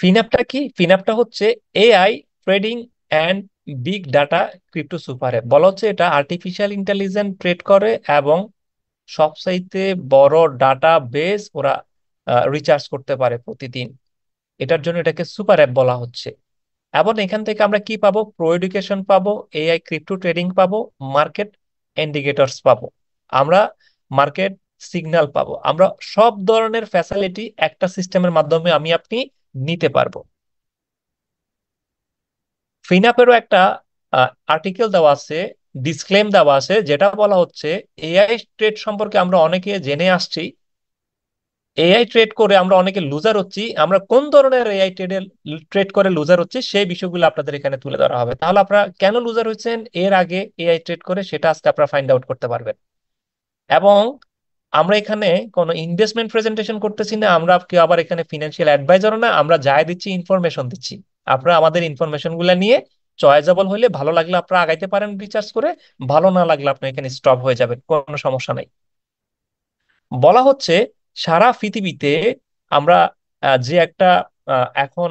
ফিনাপটা কি? ফিনাপটা হচ্ছে AI trading and big data crypto super app. বলা হচ্ছে এটা আর্টিফিশিয়াল ইন্টেলিজেন্স ট্রেড করে এবং সবচাইতে বড় ডাটা বেস ওরা রিচার্জ করতে পারে প্রতিদিন। এটার জন্য এটাকে সুপার অ্যাপ বলা হচ্ছে। এবং এখান থেকে আমরা কি পাবো? প্রো এডুকেশন পাবো, এআই ক্রিপ্টো ট্রেডিং পাবো, মার্কেট ইন্ডিকেটরস পাবো, আমরা মার্কেট সিগন্যাল পাবো, আমরা সব ধরনের ফ্যাসিলিটি একটা সিস্টেমের মাধ্যমে আমি আপনি নিতে পারবো। ফিনাপেরও একটা আর্টিকেল দেওয়া আছে, ডিসক্লেম দেওয়া আছে, যেটা বলা হচ্ছে এআই ট্রেড সম্পর্কে আমরা অনেকে জেনে আসছি, এআই ট্রেড করে আমরা অনেকে লুজার হচ্ছি, আমরা কোন ধরনের এআই ট্রেডে ট্রেড করে লুজার হচ্ছি সেই বিষয়গুলো আপনাদের এখানে তুলে ধরা হবে। তাহলে আপনারা কেন লুজার হচ্ছেন এর আগে এআই ট্রেড করে, সেটা আজকে আপনারা ফাইন্ড আউট করতে পারবেন। এবং আমরা এখানে কোনো ইনভেস্টমেন্ট প্রেজেন্টেশন করতেছি না, আমরা কেউ আবার এখানে ফিনান্সিয়াল অ্যাডভাইজার না, আমরা যাই দিচ্ছি ইনফরমেশন দিচ্ছি। আপনারা আমাদের ইনফরমেশন গুলা নিয়ে চয়েসেবল হলে, ভালো লাগলে আপনারা আগাইতে পারেন রিসার্চ করে, ভালো না লাগলে আপনি এখানে স্টপ হয়ে যাবেন, কোনো সমস্যা নাই। বলা হচ্ছে সারা পৃথিবীতে আমরা যে একটা এখন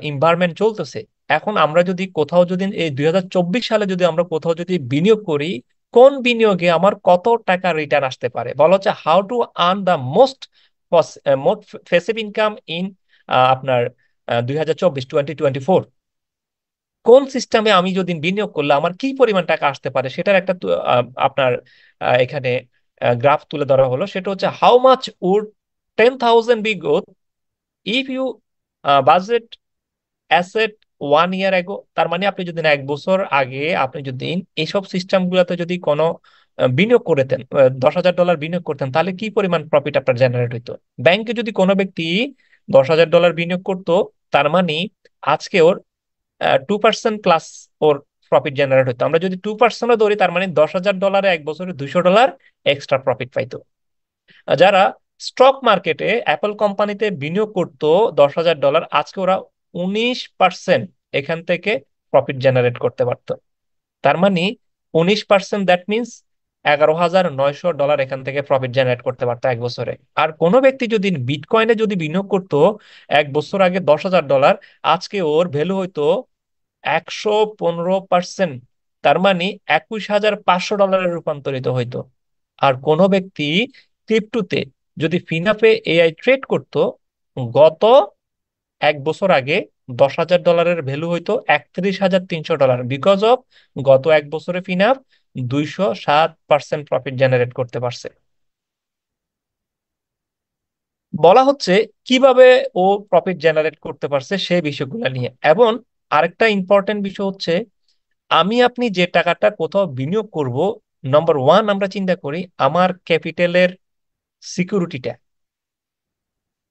এনভায়রনমেন্ট চলতেছে, এখন আমরা যদি কোথাও যদি এই 2024 সালে যদি আমরা কোথাও যদি বিনিয়োগ করি, কোন বিনিয়োগে আমার কত টাকা রিটার্ন আসতে পারে, বলা হচ্ছে how to earn the most most ফেসিভ income in আপনার 2024 কোন সিস্টেমে আমি যদি বিনিয়োগ করলে আমার কি পরিমাণ টাকা আসতে পারে, সেটার একটা আপনার এখানে গ্রাফ তুলে ধরা হলো। সেটা হচ্ছে how much would 10,000 be growth if you budget asset 1 year ago. তার মানে আপনি যদি না 1 বছর আগে আপনি যদি এইসব সিস্টেম গুলোতে যদি কোনো বিনিয়োগ করতেন, $10,000 বিনিয়োগ করতেন, তাহলে কি পরিমাণ প্রফিট আপনার জেনারেট হইতো। ব্যাংকে যদি কোনো ব্যক্তি $10,000 বিনিয়োগ করতো, তার মানে আজকে ওর 2% প্লাস ওর প্রফিট জেনারেট হতো। আমরা যদি 2% ধরি, তার মানে $10,000 1 বছরে $200 এক্সট্রা প্রফিট পাইতো। যারা স্টক মার্কেটে অ্যাপল কোম্পানিতে বিনিয়োগ করতো $10,000, আজকে ওরা 19% এখান থেকে প্রফিট জেনারেট করতে পারতো। তার মানে 19%, দ্যাট মিনস $11,900 এখান থেকে প্রফিট জেনারেট করতে পারতো 1 বছরে। আর কোনো ব্যক্তি যদি বিটকয়েনে যদি বিনিয়োগ করতো 1 বছর আগে $10,000, আজকে ওর ভ্যালু হইতো 115%, তার মানে $21,500 রূপান্তরিত হইতো। আর কোনো ব্যক্তি ক্রিপ্টোতে যদি ফিনাপে এআই ট্রেড করত, গত 1 বছর আগে $10,000 ভ্যালু হইতো $31,300, বিকজ অফ গত 1 বছরে ফিনাপ 207% প্রফিট জেনারেট করতে পারছে। বলা হচ্ছে কিভাবে ও প্রফিট জেনারেট করতে পারছে সেই বিষয়গুলো নিয়ে। এবং আরেকটা ইম্পর্টেন্ট বিষয় হচ্ছে, আমি আপনি যে টাকাটা কোথাও বিনিয়োগ করব, নম্বর ওয়ান আমরা চিন্তা করি আমার ক্যাপিটালের সিকিউরিটিটা।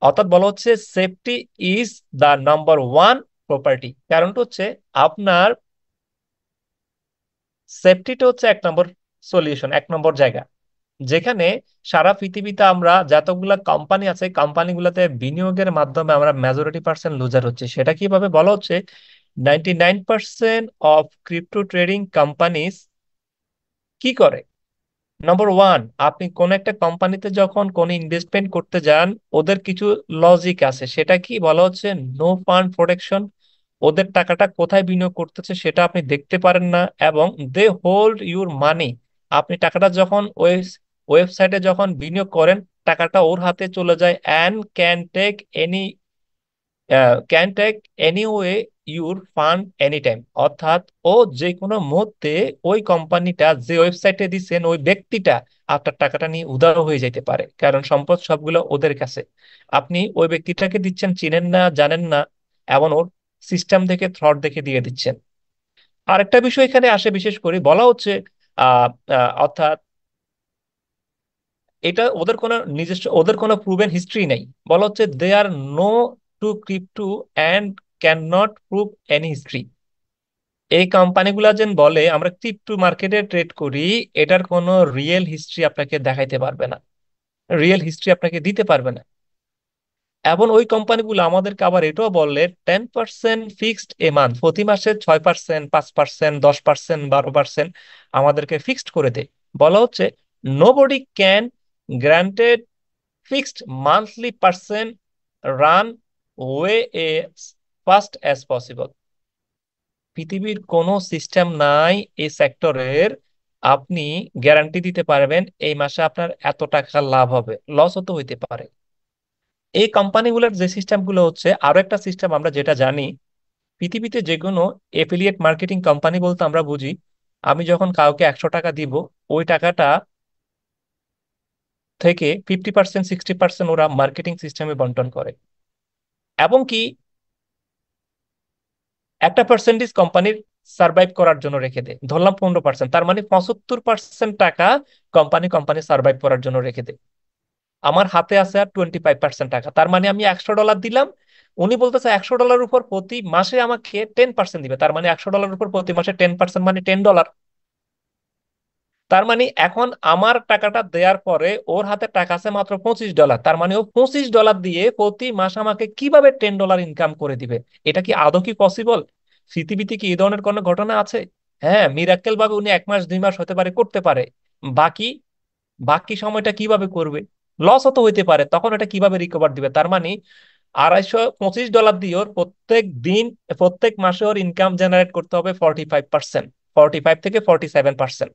অর্থাৎ বলা হচ্ছে safety is the number one property. কারণটা হচ্ছে আপনার সেফটিটা হচ্ছে 1 নম্বর সলিউশন, 1 নম্বর জায়গা যেখানে সারা পৃথিবীতে আমরা যতগুলা কোম্পানি আছে কোম্পানিগুলোতে বিনিয়োগের মাধ্যমে আমরা মেজরিটি% লুজার হচ্ছে। সেটা কিভাবে? বলা হচ্ছে 99% অফ ক্রিপ্টো ট্রেডিং কোম্পানিজ কি করে। নাম্বার ওয়ান, আপনি কোন একটা কোম্পানিতে যখন কোন ইনভেস্টমেন্ট করতে যান, ওদের কিছু লজিক আছে। সেটা কি? বলা হচ্ছে নো ফান্ড প্রোটেকশন। ওদের টাকাটা কোথায় বিনিয়োগ করতেছে সেটা আপনি দেখতে পারেন না, এবং দে হোল্ড ইউর মানি। আপনি টাকাটা যখন ওয়েবসাইটে যখন বিনিয়োগ করেন, টাকাটা ওর হাতে চলে যায়, and can take any way your fund any time. অর্থাৎ ও যে কোনো মুহূর্তে ওই কোম্পানিটা যে ওয়েবসাইটে দিচ্ছেন ওই ব্যক্তিটা আপনার টাকাটা নিয়ে উধাও হয়ে যেতে পারে, কারণ সম্পদ সবগুলো ওদের কাছে। আপনি ওই ব্যক্তিটাকে দিচ্ছেন, চিনেন না, জানেন না, এমন ওর সিস্টেম থেকে থ্রট দেখে দিয়ে দিচ্ছেন। আরেকটা বিষয় এখানে আসে, বিশেষ করে বলা হচ্ছে অর্থাৎ এটা ওদের কোনো নিজস্ব, ওদের কোনো প্রুভেন হিস্ট্রি নেই। বলা হচ্ছে they are no to crypto and can not prove any history. এই কোম্পানিগুলা যেন বলে আমরা ক্রিপ্টো মার্কেটে ট্রেড করি, এটার কোনো রিয়েল হিস্ট্রি আপনাকে দেখাইতে পারবে না, রিয়েল হিস্ট্রি আপনাকে দিতে পারবে না। এবং ওই কোম্পানিগুলো আমাদেরকে আবার এটাও বললে 10% ফিক্সড এ মান্থ, প্রতি মাসে 6%, 5%, 10%, 12% আমাদেরকে ফিক্সড করে দেয়। বলা হচ্ছে nobody can granted fixed monthly percent run way A fast as possible. পৃথিবীর কোনো সিস্টেম নাই এই সেক্টরের আপনি গ্যারান্টি দিতে পারবেন এই মাসে আপনার এত টাকা লাভ হবে, লসও তো হইতে পারে। এই কোম্পানিগুলোর যে সিস্টেমগুলো হচ্ছে, আরো একটা সিস্টেম আমরা যেটা জানি, পৃথিবীতে যে কোনো এফিলিয়েট মার্কেটিং কোম্পানি বলতে আমরা বুঝি আমি যখন কাউকে 100 টাকা দিব, ওই টাকাটা থেকে 50% 60% ওরা মার্কেটিং সিস্টেমে বন্টন করে, এবং কি একটা পার্সেন্টেজ কোম্পানির সার্ভাইভ করার জন্য রেখে দেয়, ধরলাম 15%, তার মানে 75% টাকা কোম্পানি কোম্পানি সার্ভাইভ করার জন্য রেখে দেয়। আমার হাতে আছে আর 25% টাকা, তার মানে আমি $100 দিলাম, উনি বলতেছে $100 উপর প্রতি মাসে আমাকে 10% দিবে, তার মানে $100 উপর প্রতি মাসে 10% মানে $10। তার মানে এখন আমার টাকাটা দেওয়ার পরে ওর হাতে টাকা আছে মাত্র $25, তার মানে ও $25 দিয়ে প্রতি মাস আমাকে কিভাবে $10 ইনকাম করে দিবে? এটা কি আদৌ কি পসিবল? পৃথিবীতে কি এই ধরনের কোনো ঘটনা আছে? হ্যাঁ, মিরাক্কেল ভাবে উনি 1 মাস 2 মাস হতে পারে করতে পারে, বাকি বাকি সময়টা কিভাবে করবে? লসও তো হইতে পারে, তখন এটা কিভাবে রিকভার দিবে? তার মানে $225 দিয়ে ওর প্রত্যেক দিন, প্রত্যেক মাসে ওর ইনকাম জেনারেট করতে হবে 45%, 45 থেকে 47%।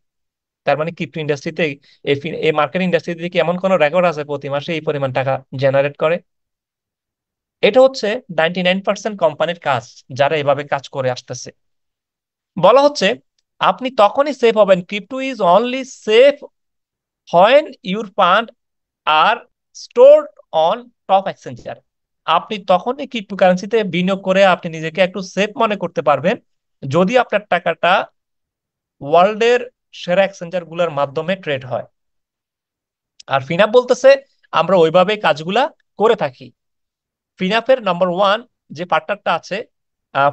তার মানে ক্রিপ্টো ইন্ডাস্ট্রিতে, এই মার্কেট ইন্ডাস্ট্রিতে কি এমন কোন রেকর্ড আছে প্রতি মাসে এই পরিমাণ টাকা জেনারেট করে? এটা হচ্ছে 99% কোম্পানির কাজ, যারা এভাবে কাজ করে আসতেছে। বলা হচ্ছে আপনি তখনই সেফ হবেন, crypto is only safe when your fund are stored on top exchanger. আপনি তখনই ক্রিপ্টোকারেন্সিতে বিনিয়োগ করে আপনি নিজেকে একটু সেফ মনে করতে পারবেন যদি আপনার টাকাটা ওয়ার্ল্ডের সেরা এক্সচেঞ্জার গুলোর মাধ্যমে ট্রেড হয়। আর ফিনাপ বলতেছে আমরা ওইভাবে কাজগুলা করে থাকি। ফিনাফের নাম্বার 1 যে পার্টনারটা আছে,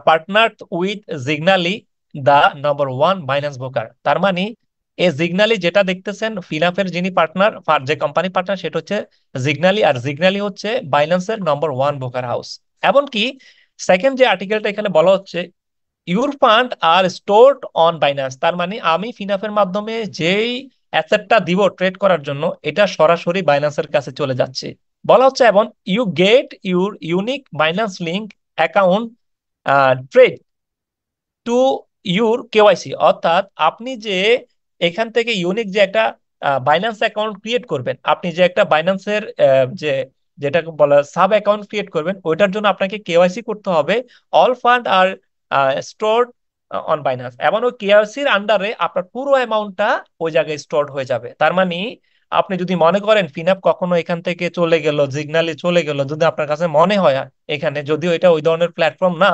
partner with Zignaly, the number 1 Binance broker. তার মানে এই জিগনালি যেটা দেখতেছেন, ফিনাফের যিনি পার্টনার, যে কোম্পানি পার্টনার, সেটা হচ্ছে জিগনালি, আর জিগনালি হচ্ছে বাইন্যান্সের নাম্বার 1 ব্রোকার হাউস। এমনকি সেকেন্ড যে আর্টিকেলটা এখানে বলা হচ্ছে, your fund are stored on Binance, তার মানে আমি ফিনাফের মাধ্যমে যেই অ্যাসেটটা দিব ট্রেড করার জন্য, এটা সরাসরি বাইন্যান্সের কাছে চলে যাচ্ছে। বলা হচ্ছে এবং you get your unique Binance link account trade to your KYC, অর্থাৎ আপনি যে এখান থেকে ইউনিক যে একটা বাইন্যান্স অ্যাকাউন্ট ক্রিয়েট করবেন, আপনি যে একটা বাইন্যান্সের যে যেটাকে বলা সাব অ্যাকাউন্ট ক্রিয়েট করবেন, ওইটার জন্য আপনাকে কেওয়াইসি করতে হবে। All fund are stored on Binance, এবং ওই কেওয়াইসির আন্ডারে আপনার পুরো অ্যামাউন্টটা ওই জায়গায় স্টোরড হয়ে যাবে। তার মানে আপনি যদি মনে করেন ফিনাপ কখনো এখান থেকে চলে গেল, সিগনালি চলে গেল, যদি আপনার কাছে মনে হয় এখানে, যদিও এটা ওই ধরনের প্ল্যাটফর্ম না,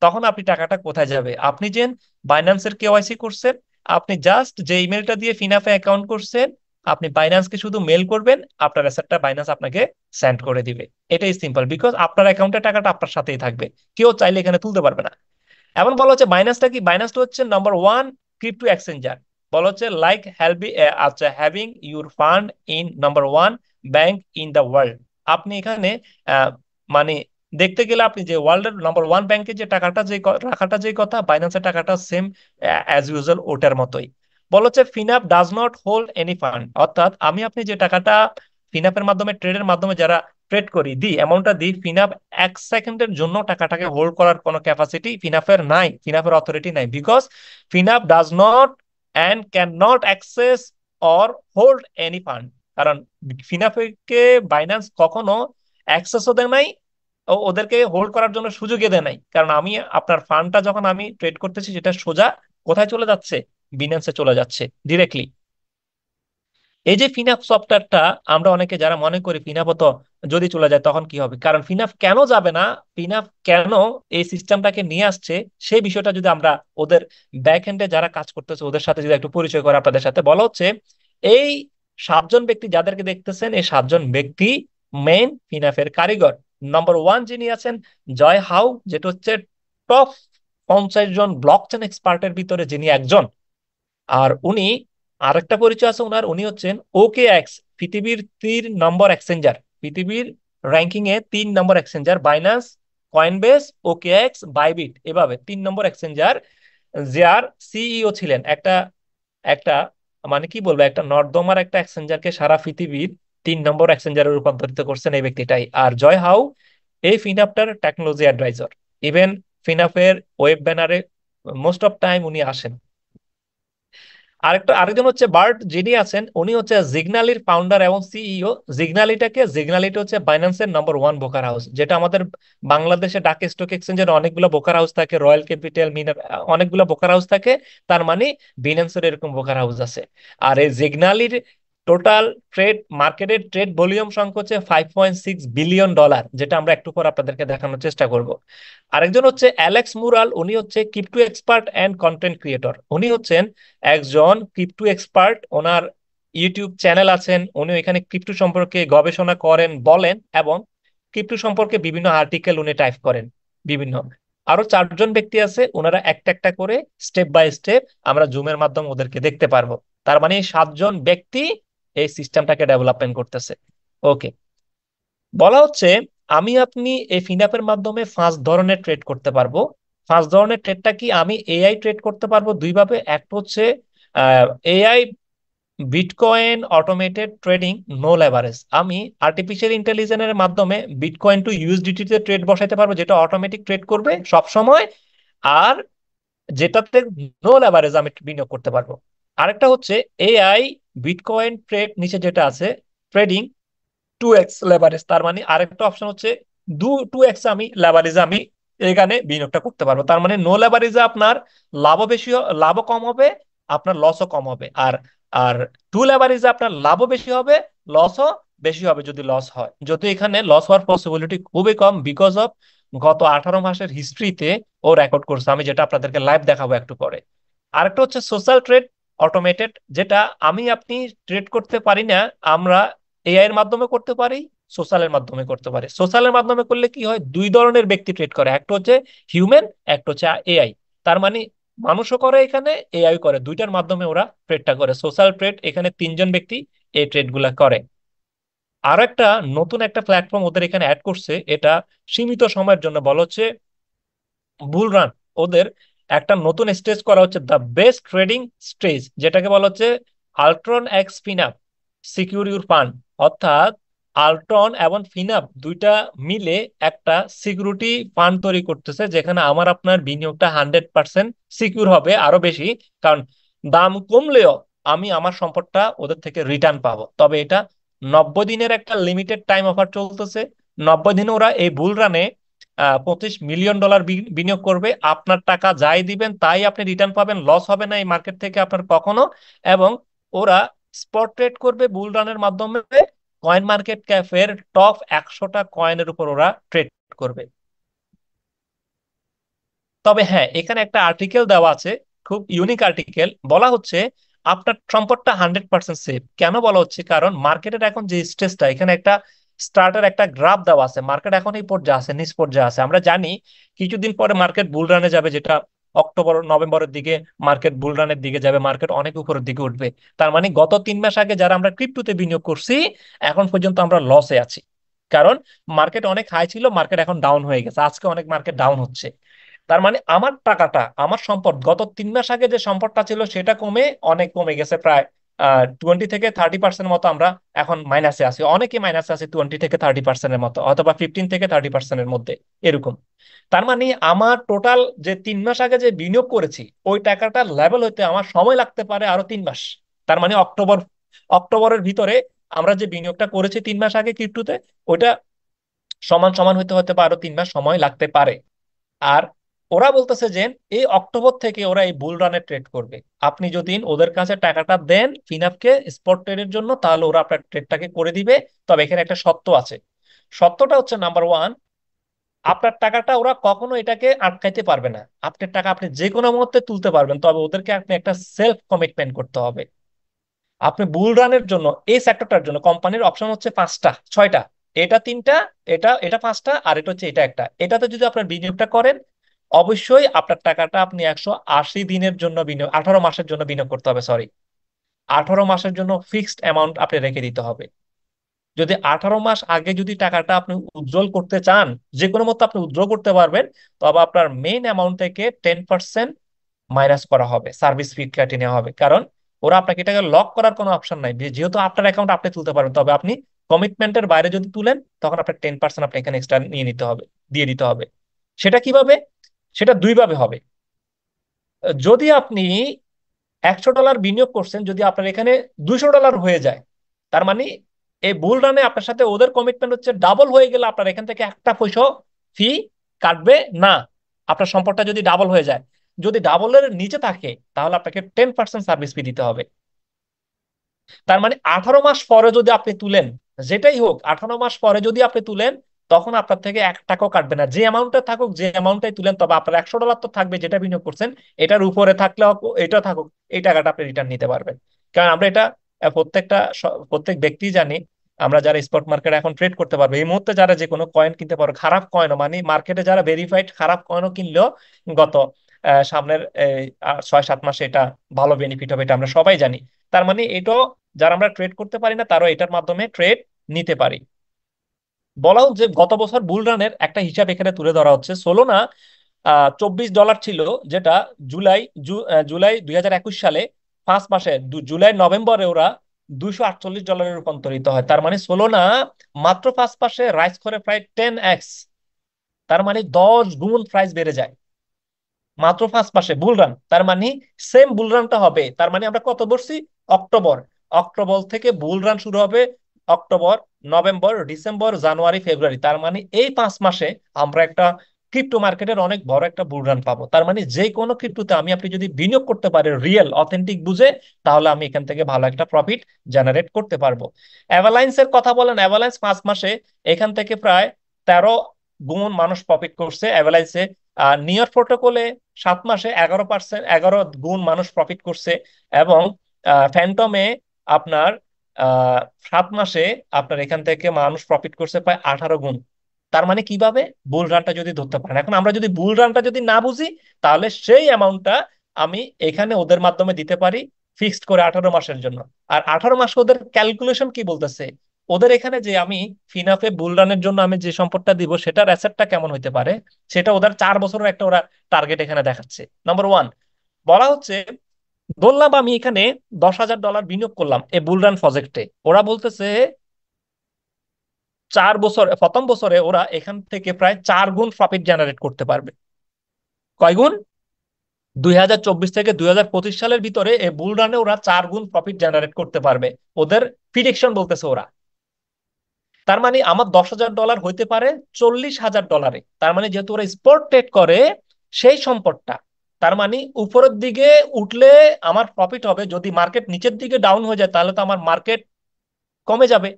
তখন আপনি টাকাটা কোথায় যাবে? আপনি যে বাইন্যান্সের কেওয়াইসি করছেন, আপনি জাস্ট যে ইমেলটা দিয়ে ফিনাফে অ্যাকাউন্ট করছেন, আপনি বাইন্যান্সকে শুধু মেল করবেন, আপনার অ্যাসেটটা বাইন্যান্স আপনাকে সেন্ড করে দিবে। এটাই সিম্পল, বিকজ আপনার অ্যাকাউন্টে টাকাটা আপনার সাথেই থাকবে, কেউ চাইলে এখানে তুলতে পারবে না। এমন বলা হচ্ছে বাইন্যান্সটা কি, বাইন্যান্সটা হচ্ছে নাম্বার 1 ক্রিপ্টো এক্সচেঞ্জার। বলা হচ্ছে লাইক হেলবি, আচ্ছা, having your fund in number 1 bank in the world. আপনি এখানে আহ, মানে দেখতে গেলে আপনি যে ওয়ার্ল্ডের নাম্বার 1 ব্যাংকে যে টাকাটা যে রাখাটা যে কথা, বাইন্যান্সের টাকাটা সেম অ্যাজ ইউজুয়াল ওটার মতোই। বলা হচ্ছে Finup does not hold any fund, অর্থাৎ আমি আপনি যে টাকাটা ফিনাপের মাধ্যমে, ট্রেডের মাধ্যমে যারা ট্রেড করি, দিই অ্যামাউন্টটা দিই, ফিনাপ 1 সেকেন্ডের জন্য টাকাটাকে হোল্ড করার কোনো ক্যাপাসিটি ফিনাফের নাই, ফিনাফের অথরিটি নাই, because Finup does not and can not access or hold any fund. কারণ ফিনাফকে বাইন্যান্স কখনো অ্যাক্সেসও দেয় নাই, ওদেরকে হোল্ড করার জন্য সুযোগই দেয় নাই, কারণ আমি আপনার ফান্ডটা যখন আমি ট্রেড করতেছি, সেটা সোজা কোথায় চলে যাচ্ছে? বিনান্সে চলে যাচ্ছে ডিরেক্টলি। এই যে ফিনাফ সফটওয়্যারটা, আমরা অনেকে যারা মনে করি ফিনাফ তো যদি চলে যায় তখন কি হবে, কারণ ফিনাফ কেন যাবে না, ফিনাফ কেন এই সিস্টেমটাকে নিয়ে আসছে, সেই বিষয়টা যদি আমরা ওদের ব্যাক এন্ডে যারা কাজ করতেছে ওদের সাথে যদি একটু পরিচয় করে আপনাদের সাথে, বলা হচ্ছে এই 7 জন ব্যক্তি যাদেরকে দেখতেছেন, এই 7 জন ব্যক্তি মেইন ফিনাফের কারিগর। নাম্বার 1 যিনি আছেন জয় হাউ, যেটা হচ্ছে টপ 50 জন ব্লক চেন এক্সপার্টের ভিতরে যিনি একজন। আর উনি, আরেকটা পরিচয় আছে ওনার, উনি হচ্ছেন ওকে এক্স, পৃথিবীর 3 নম্বর এক্সচেঞ্জার, পৃথিবীর র্যাঙ্কিং এ 3 নম্বর এক্সচেঞ্জার, বাইন্যান্স, কয়েনবেস, ওকে এক্স, বাইবিট, এভাবে 3 নম্বর এক্সচেঞ্জার, যার সিইও ছিলেন। একটা একটা মানে কি বলবো, একটা নর্দমার একটা এক্সচেঞ্জারকে সারা পৃথিবীর 3 নম্বর এক্সচেঞ্জারে রূপান্তরিত করছেন এই ব্যক্তিটাই। আর জয় হাউ এই ফিনআপটার টেকনোলজি অ্যাডভাইজর, ইভেন ফিনাফের ওয়েব ব্যানারে মোস্ট অফ টাইম উনি আসেন। আরেকজন হচ্ছে বার্ট, যিনি আছেন উনি হচ্ছে জিগনালির ফাউন্ডার এবং সিইও। জিগনালিটা হচ্ছে বাইন্যান্সের নাম্বার 1 ব্রোকার হাউস, যেটা আমাদের বাংলাদেশে ঢাকা স্টক এক্সচেঞ্জের অনেকগুলো ব্রোকার হাউস থাকে, রয়্যাল ক্যাপিটাল, মিনার, অনেকগুলো ব্রোকার হাউস থাকে। তার মানে বিনান্সের এরকম ব্রোকার হাউস আছে। আর এই জিগনালির টোটাল মার্কেটের ট্রেড ভলিউম সংখ্যা হচ্ছে $5.6 বিলিয়ন, যেটা আমরা একটু পর আপনাদেরকে দেখানোর চেষ্টা করব। আরেকজন হচ্ছে অ্যালেক্স মুরাল, উনি হচ্ছে crypto expert and content creator. উনি হচ্ছেন একজন ক্রিপ্টো এক্সপার্ট। ওনার ইউটিউব চ্যানেল আছেন, উনি এখানে ক্রিপ্টো সম্পর্কে গবেষণা করেন, বলেন, এবং ক্রিপ্টো সম্পর্কে বিভিন্ন আর্টিকেল উনি টাইপ করেন বিভিন্ন। আরো 4জন ব্যক্তি আছে, ওনারা একটা একটা করে স্টেপ বাই স্টেপ আমরা জুমের মাধ্যমে ওদেরকে দেখতে পারবো। তার মানে এই 7জন ব্যক্তি এই সিস্টেমটাকে ডেভেলপমেন্ট করতেছে। ওকে, বলা হচ্ছে আমি আপনি এই ফিনঅ্যাপের মাধ্যমে 5 ধরনের ট্রেড করতে পারবো। 5 ধরনের ট্রেডটা কি? আমি এআই ট্রেড করতে পারবো দুইভাবে। একটা হচ্ছে AI bitcoin automated trading, no leverage. আমি আর্টিফিশিয়াল ইন্টেলিজেন্সের মাধ্যমে বিটকয়েন টু ইউএসডিটি তে ট্রেড বসাইতে পারবো, যেটা অটোমেটিক ট্রেড করবে সব সময়, আর যেটাতে নো লেভারেজ আমি বিনিয়োগ করতে পারবো। আরেকটা হচ্ছে এআই বিটকয়েন ট্রেড, নিচে যেটা আছে ট্রেডিং 2x লেভারেজ। তার মানে আরেকটা অপশন হচ্ছে 2x আমি লেভারেজে আমি এখানে বিনিয়োগটা করতে পারবো। তার মানে নো লেভারেজে আপনার লাভও কম হবে, আপনার লসও কম হবে। আর আর 2 লেভারেজে আপনার লাভও বেশি হবে, লসও বেশি হবে যদি লস হয়। যদি এখানে লস হওয়ার পসিবিলিটি খুবই কম, বিকজ অফ গত 18 মাসের হিস্ট্রিতে ও রেকর্ড করছে, আমি যেটা আপনাদেরকে লাইভ দেখাবো একটু পরে। আরেকটা হচ্ছে সোশ্যাল ট্রেড অটোমেটেড, যেটা আমি আপনি ট্রেড করতে পারি না, আমরা এআই এর মাধ্যমে করতে পারি, সোশ্যালের মাধ্যমে করতে পারি। সোশ্যালের মাধ্যমে করলে কি হয়, 2 ধরনের ব্যক্তি ট্রেড করে, একটা হচ্ছে হিউম্যান, একটা হচ্ছে এআই। তার মানে মানুষও করে এখানে, এআই করে, দুইটার মাধ্যমে ওরা ট্রেডটা করে। সোশ্যাল ট্রেড এখানে 3জন ব্যক্তি এই ট্রেড গুলা করে। আরো একটা নতুন একটা প্ল্যাটফর্ম ওদের এখানে অ্যাড করছে, এটা সীমিত সময়ের জন্য, বলা হচ্ছে বুল রান। ওদের একটা নতুন স্টেজ করা হচ্ছে, দ্য বেস্ট ট্রেডিং স্টেজ, যেটাকে বলা হচ্ছে Ultron X Finup secure your fund. অর্থাৎ আল্ট্রন এবং ফিনাপ দুইটা মিলে একটা সিকিউরিটি ফান্ড তৈরি করতেছে, যেখানে আমার আপনার বিনিয়োগটা 100% সিকিউর হবে, আরো বেশি। কারণ দাম কমলেও আমি আমার সম্পদটা ওদের থেকে রিটার্ন পাবো। তবে এটা 90 দিনের একটা লিমিটেড টাইম অফার চলতেছে। 90 দিনে ওরা এই বুল রানে $25 মিলিয়ন বিনিয়োগ করবে। আপনার টাকা যাই দিবেন তাই আপনি রিটার্ন পাবেন, লস হবে না এই মার্কেট থেকে আপনার কখনো। এবং ওরা স্পট ট্রেড করবে বুল রানের মাধ্যমে, কয়েন মার্কেট ক্যাপের টপ 100টা কয়েনের উপর ওরা ট্রেড করবে। তবে হ্যাঁ, এখানে একটা আর্টিকেল দেওয়া আছে, খুব ইউনিক আর্টিকেল। বলা হচ্ছে আপনার সম্পদটা 100% সেফ। কেন বলা হচ্ছে? কারণ মার্কেটের এখন যে স্টেজটা, এখানে একটা স্টার্টার একটা গ্রাফ দেওয়া আছে। মার্কেট এখন এই পর্যায়ে আছে, নিচ পর্যায়ে আছে। আমরা জানি কিছুদিন পরে মার্কেট বুল রানে যাবে, যেটা অক্টোবর নভেম্বরের দিকে মার্কেট বুল রানের দিকে যাবে, মার্কেট অনেক উপরের দিকে উঠবে। তার মানে গত 3 মাস আগে যারা আমরা ক্রিপ্টোতে বিনিয়োগ করছি, এখন পর্যন্ত আমরা লসে আছি। কারণ মার্কেট অনেক হাই ছিল, মার্কেট এখন ডাউন হয়ে গেছে, আজকে অনেক মার্কেট ডাউন হচ্ছে। তার মানে আমার টাকাটা, আমার সম্পদ গত 3 মাস আগে যে সম্পদটা ছিল সেটা কমে অনেক কমে গেছে, প্রায় 20 থেকে 30% মতো আমরা এখন মাইনাসে আছি। অনেকে মাইনাসে আছে 20 থেকে 30%-এর মতো, অথবা 15 থেকে 30%-এর মধ্যে, এরকম। তার মানে আমার টোটাল যে 3 মাস আগে যে বিনিয়োগ করেছি, ওই টাকাটা লেভেল হইতে আমার সময় লাগতে পারে আরো 3 মাস। তার মানে অক্টোবরের ভিতরে আমরা যে বিনিয়োগটা করেছি 3 মাস আগে ক্রিপ্টোতে, ওইটা সমান সমান হইতে হতে পারে আরো 3 মাস সময় লাগতে পারে। আর ওরা বলতেছে যে এই অক্টোবর থেকে ওরা এই বুল রানে ট্রেড করবে। আপনি যদি ওদের কাছে টাকাটা দেন ফিনাফকে স্পট ট্রেডের জন্য, তাহলে ওরা আপনার ট্রেডটাকে করে দিবে। তবে এখানে একটা শর্ত আছে। শর্তটা হচ্ছে নাম্বার 1, আপনার টাকাটা ওরা কখনো এটাকে আটকাইতে পারবে না। আপনার টাকা আপনি যে কোনো মুহূর্তে তুলতে পারবেন, তবে ওদেরকে আপনি একটা সেলফ কমিটমেন্ট করতে হবে। আপনি বুল রানের জন্য এই সেক্টরটার জন্য কোম্পানির অপশন হচ্ছে 5টা 6টা, এটা 3টা, এটা 5টা, আর এটা হচ্ছে এটা একটা। এটাতে যদি আপনার বিনিয়োগটা করেন, অবশ্যই আপনার টাকাটা আপনি 180 দিনের জন্য বিনিয়োগ, 18 মাসের জন্য বিনিয়োগ করতে হবে, সরি, 18 মাসের জন্য ফিক্সড অ্যামাউন্ট আপনি রেখে দিতে হবে। যদি 18 মাস আগে যদি টাকাটা আপনি উজ্জ্বল করতে চান, যে কোনো মতো আপনি উজ্জ্বল করতে পারবেন, তবে আপনার মেইন অ্যামাউন্ট থেকে 10% মাইনাস করা হবে, সার্ভিস ফি কেটে নেওয়া হবে। কারণ ওরা আপনাকে এটাকে লক করার কোনো অপশন নাই, যেহেতু আপনার অ্যাকাউন্ট আপনি তুলতে পারবেন। তবে আপনি কমিটমেন্টের বাইরে যদি তুলেন, তখন আপনার 10% আপনি এখানে এক্সট্রা নিয়ে নিতে হবে, দিয়ে দিতে হবে। সেটা কিভাবে? সেটা দুই ভাবে হবে। যদি আপনি $100 বিনিয়োগ করছেন, যদি আপনার এখানে $200 হয়ে যায়, তার মানে এই বুল রানে আপনার সাথে ওদের কমিটমেন্ট হচ্ছে ডাবল হয়ে গেলে আপনার এখান থেকে একটা পয়সা ফি কাটবে না, আপনার সম্পদটা যদি ডাবল হয়ে যায়। যদি ডাবলের নিচে থাকে তাহলে আপনাকে 10% সার্ভিস ফি দিতে হবে। তার মানে 18 মাস পরে যদি আপনি তুলেন, যেটাই হোক 18 মাস পরে যদি আপনি তুলেন, তখন আপনার থেকে 1 টাকাও কাটবে না। যে অ্যামাউন্টে থাকুক, যে অ্যামাউন্টটাই তুলেন, তবে আপনার $100 তো থাকবে যেটা বিনিয়োগ করছেন, এটার উপরে থাকলেও এটা থাকুক, এই টাকাটা আপনি রিটার্ন নিতে পারবেন। কারণ আমরা এটা প্রত্যেক ব্যক্তি জানি, আমরা যারা স্পট মার্কেটে এখন ট্রেড করতে পারবো এই মুহূর্তে, যারা যে কোনো কয়েন কিনতে পারবো, খারাপ কয়েনও মানে মার্কেটে যারা ভেরিফাইড খারাপ কয়েনও কিনলেও গত সামনের 6-7 মাসে এটা ভালো বেনিফিট হবে, এটা আমরা সবাই জানি। তার মানে এটাও, যারা আমরা ট্রেড করতে পারি না তারাও এটার মাধ্যমে ট্রেড নিতে পারি। বলা হচ্ছে যে গত বছর বুল রানের একটা হিসাব এখানে তুলে ধরা হচ্ছে। সোলোনা $24 ছিল, যেটা জুলাই 2021 সালে 5 মাসে জুলাই নভেম্বরে ওরা $248 রূপান্তরিত হয়। তার মানে সোলোনা মাত্র 5 মাসে রাইজ করে প্রায় 10x, তার মানে 10 গুণ প্রাইস বেড়ে যায় মাত্র 5 মাসে বুল রান। তার মানে সেম বুল রানটা হবে, তার মানে আমরা কত বলছি? অক্টোবর। অক্টোবর থেকে বুল রান শুরু হবে, অক্টোবর, নভেম্বর, ডিসেম্বর, জানুয়ারি, ফেব্রুয়ারি, তার মানে এই 5 মাসে আমরা একটা ক্রিপ্টো মার্কেটের অনেক বড় একটা বুল রান পাবো। তার মানে যে কোনো ক্রিপ্টোতে আপনি যদি বিনিয়োগ করতে পারেন রিয়েল অথেন্টিক বুঝে, তাহলে আমি এখান থেকে ভালো একটা প্রফিট জেনারেট করতে পারবো। অ্যাভালান্স এর কথা বলেন, অ্যাভালান্স 5 মাসে এখান থেকে প্রায় 13 গুণ মানুষ প্রফিট করছে অ্যাভালান্সে। নিয়র প্রোটোকলে 7 মাসে 11গুণ মানুষ প্রফিট করছে। এবং ফ্যান্টমে আপনার 7 মাসে আপনার এখান থেকে মানুষ প্রফিট করছে প্রায় 18 গুণ। তার মানে কিভাবে? বুল রানটা যদি ধরতে পারেন, এখন আমরা যদি বুল রানটা যদি না বুঝি, তাহলে সেই অ্যামাউন্টটা আমি এখানে ওদের মাধ্যমে দিতে পারি ফিক্সড করে 18 মাসের জন্য। আর 18 মাস ওদের ক্যালকুলেশন কি বলতেছে, ওদের এখানে যে আমি ফিনাফে বুল রানের জন্য আমি যে সম্পদটা দিব সেটার অ্যাসেটটা কেমন হইতে পারে, সেটা ওদের 4 বছরের একটা ওরা টার্গেট এখানে দেখাচ্ছে। নাম্বার ওয়ান, বলা হচ্ছে, ধরলাম আমি এখানে $10,000 বিনিয়োগ করলাম এই বুলরান প্রজেক্টে, ওরা বলতেছে 4 বছর, প্রথম বছরে ওরা এখান থেকে প্রায় 4 গুণ প্রফিট জেনারেট করতে পারবে। কয় গুণ? 2024 থেকে 2025 সালের ভিতরে এই বুল রানে ওরা 4 গুণ প্রফিট জেনারেট করতে পারবে, ওদের প্রিডিকশন বলতেছে ওরা। তার মানে আমার $10,000 হইতে পারে $40,000। তার মানে যেহেতু ওরা স্পট ট্রেড করে সেই সম্পদটা, তার মানে উপরের দিকে উঠলে আমার প্রফিট হবে, যদি মার্কেট নিচের দিকে ডাউন হয়ে যায় তাহলে তো আমার মার্কেট কমে যাবে।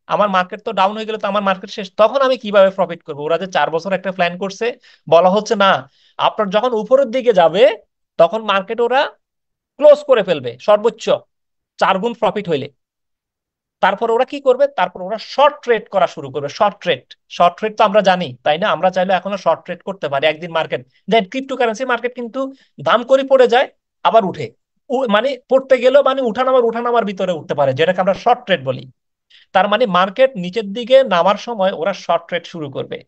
আমার মার্কেট তো ডাউন হয়ে গেলে তো আমার মার্কেট শেষ, তখন আমি কিভাবে প্রফিট করবো? ওরা যে 4 বছর একটা প্ল্যান করছে, বলা হচ্ছে না, আপনার যখন উপরের দিকে যাবে তখন মার্কেট ওরা ক্লোজ করে ফেলবে সর্বোচ্চ 4 গুণ প্রফিট হইলে। তারপর ওরা কি করবে? তারপর ওরা শর্ট ট্রেড করা শুরু করবে। শর্ট ট্রেড, শর্ট ট্রেড তো আমরা জানি তাই না? আমরা চাইলে এখনো শর্ট ট্রেড করতে পারি। একদিন মার্কেট, দেন ক্রিপ্টো কারেন্সি মার্কেট কিন্তু দাম করে পড়ে যায়, আবার উঠে, মানে পড়তে গেলেও মানে উঠানামার উঠানামার ভিতরে উঠতে পারে, যেটাকে আমরা শর্ট ট্রেড বলি। তার মানে মার্কেট নিচের দিকে নামার সময় ওরা শর্ট ট্রেড শুরু করবে।